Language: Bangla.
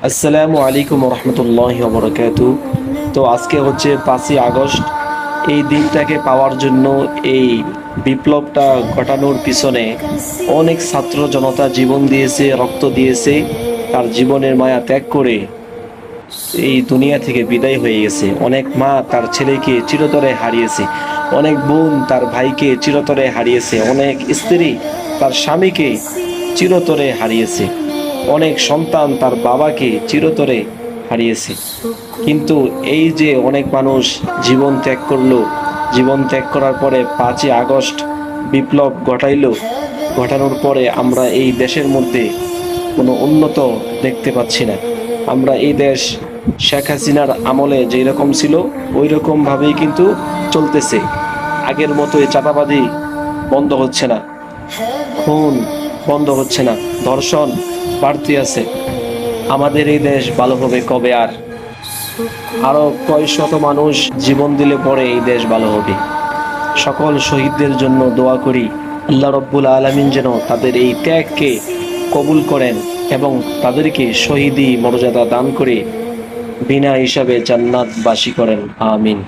আসসালামু আলাইকুম রহমতুল্লাহি ওয়া বারাকাতুহু। তো আজকে হচ্ছে 5ই আগস্ট। এই দিনটাকে পাওয়ার জন্য, এই বিপ্লবটা ঘটানোর পিছনে অনেক ছাত্র জনতা জীবন দিয়েছে, রক্ত দিয়েছে, তার জীবনের মায়া ত্যাগ করে এই দুনিয়া থেকে বিদায় হয়ে গেছে। অনেক মা তার ছেলেকে চিরতরে হারিয়েছে, অনেক বোন তার ভাইকে চিরতরে হারিয়েছে, অনেক স্ত্রী তার স্বামীকে চিরতরে হারিয়েছে, অনেক সন্তান তার বাবাকে চিরতরে হারিয়েছে। কিন্তু এই যে অনেক মানুষ জীবন ত্যাগ করলো, জীবন ত্যাগ করার পরে 5ই আগস্ট বিপ্লব ঘটানোর পরে আমরা এই দেশের মধ্যে কোনো উন্নত দেখতে পাচ্ছি না। আমরা এই দেশ শেখ হাসিনার আমলে যেই রকম ছিল ওই রকম ভাবেই কিন্তু চলতেছে। আগের মতো এই চাঁদাবাজি বন্ধ হচ্ছে না, খুন বন্ধ হচ্ছে না, ধর্ষণ বাড়তি আছে। আমাদের এই দেশ ভালো হবে কবে? আর আরো কয় শত মানুষ জীবন দিলে পরে এই দেশ ভালো হবে। সকল শহীদদের জন্য দোয়া করি, আল্লাহ রব্বুল আলামিন যেন তাদের এই ত্যাগকে কবুল করেন এবং তাদেরকে শহীদি মর্যাদা দান করে বিনা হিসাবে জান্নাতবাসী করেন। আমিন।